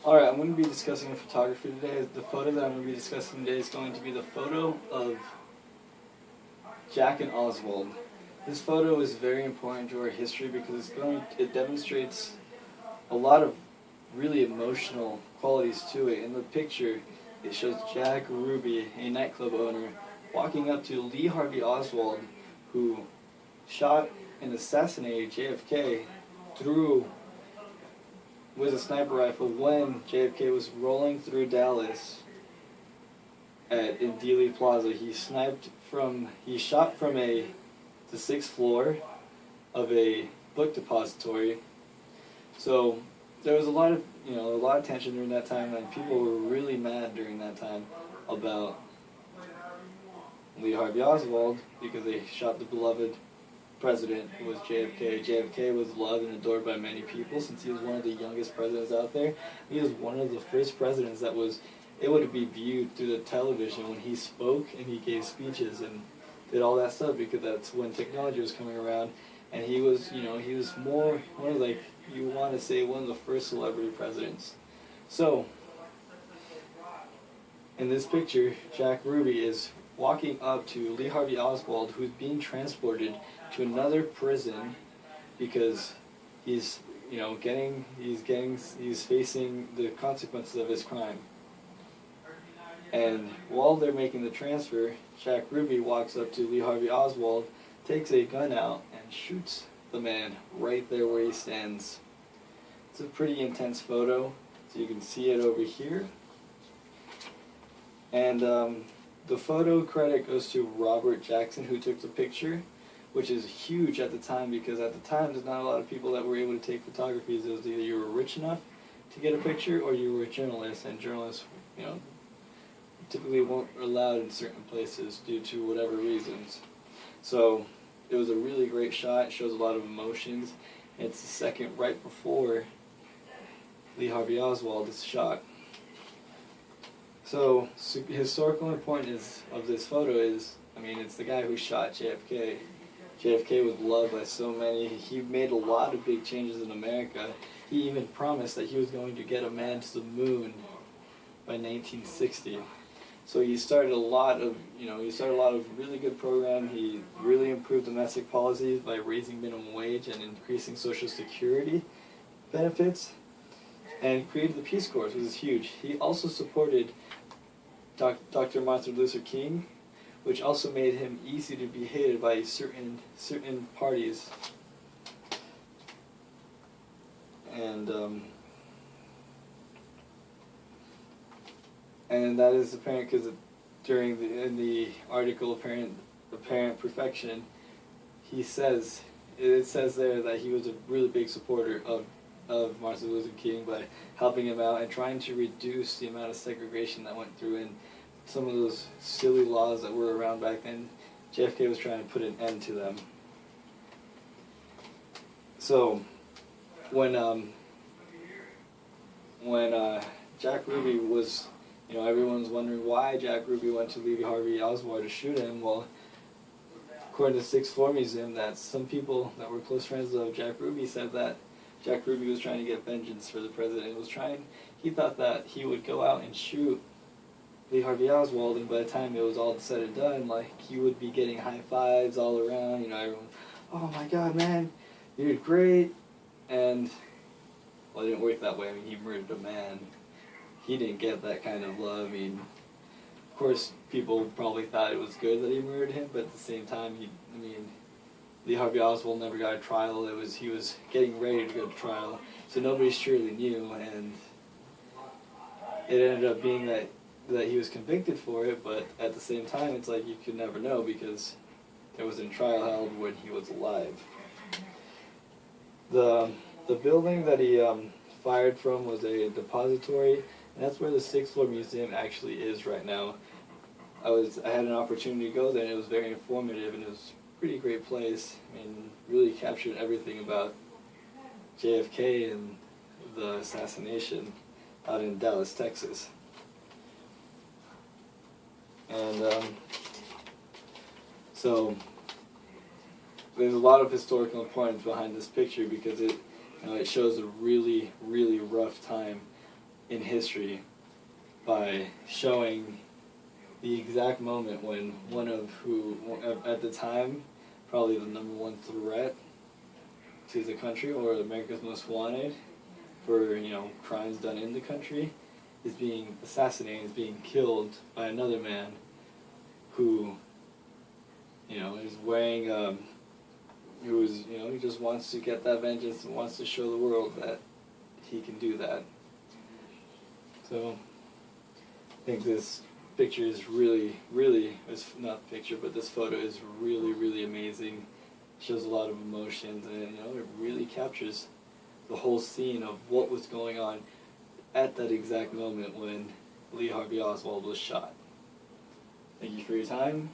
Alright, I'm going to be discussing photography today. The photo that I'm going to be discussing today is going to be the photo of Jack and Oswald. This photo is very important to our history because it demonstrates a lot of really emotional qualities to it. In the picture, it shows Jack Ruby, a nightclub owner, walking up to Lee Harvey Oswald, who shot and assassinated JFK with a sniper rifle when JFK was rolling through Dallas in Dealey Plaza. He shot from the 6th floor of a book depository. So there was a lot of tension during that time, and people were really mad during that time about Lee Harvey Oswald because they shot the beloved president, who was JFK. JFK was loved and adored by many people since he was one of the youngest presidents out there. He was one of the first presidents that was able to be viewed through the television when he spoke and he gave speeches and did all that stuff, because that's when technology was coming around. And he was more one of, like, you want to say, one of the first celebrity presidents. So in this picture, Jack Ruby is walking up to Lee Harvey Oswald, who's being transported to another prison because he's facing the consequences of his crime. And while they're making the transfer, Jack Ruby walks up to Lee Harvey Oswald, takes a gun out, and shoots the man right there where he stands. It's a pretty intense photo, so you can see it over here. And the photo credit goes to Robert Jackson, who took the picture, which is huge at the time, because at the time there's not a lot of people that were able to take photographies. It was either you were rich enough to get a picture or you were a journalist, and journalists, typically weren't allowed in certain places due to whatever reasons. So it was a really great shot. It shows a lot of emotions. It's the second right before Lee Harvey Oswald is shot. So historical importance of this photo is, it's the guy who shot JFK. JFK was loved by so many. He made a lot of big changes in America. He even promised that he was going to get a man to the moon by 1960. So he started a lot of really good programs. He really improved domestic policies by raising minimum wage and increasing Social Security benefits, and created the Peace Corps, which is huge. He also supported Dr. Martin Luther King, which also made him easy to be hated by certain parties. And that is apparent because in the article Apparent Perfection, it says there that he was a really big supporter of Martin Luther King by helping him out and trying to reduce the amount of segregation that went through in some of those silly laws that were around back then. JFK was trying to put an end to them. So when Jack Ruby was, everyone's wondering why Jack Ruby went to Lee Harvey Oswald to shoot him. Well, according to the 6th Floor Museum, that some people that were close friends of Jack Ruby said that Jack Ruby was trying to get vengeance for the president. He thought that he would go out and shoot Lee Harvey Oswald, and by the time it was all said and done, he would be getting high fives all around. Everyone, oh my God, man, you did great. And well, it didn't work that way. He murdered a man. He didn't get that kind of love. Of course, people probably thought it was good that he murdered him, but at the same time, Lee Harvey Oswald never got a trial. He was getting ready to go to trial, so nobody surely knew, and it ended up being that he was convicted for it. But at the same time, it's like you could never know because there wasn't a trial held when he was alive. The building that he fired from was a depository, and that's where the 6th Floor Museum actually is right now. I had an opportunity to go there, and it was very informative, and it was a pretty great place. Really captured everything about JFK and the assassination out in Dallas, Texas. And so there's a lot of historical importance behind this picture because it shows a really, really rough time in history by showing the exact moment when one of who, at the time, probably the number one threat to the country, or America's Most Wanted for, crimes done in the country, is being assassinated, is being killed by another man who, is wearing, he just wants to get that vengeance and wants to show the world that he can do that. So, I think this picture is really, it's not picture, but this photo is really, really amazing. It shows a lot of emotions, and it really captures the whole scene of what was going on at that exact moment when Lee Harvey Oswald was shot. Thank you for your time.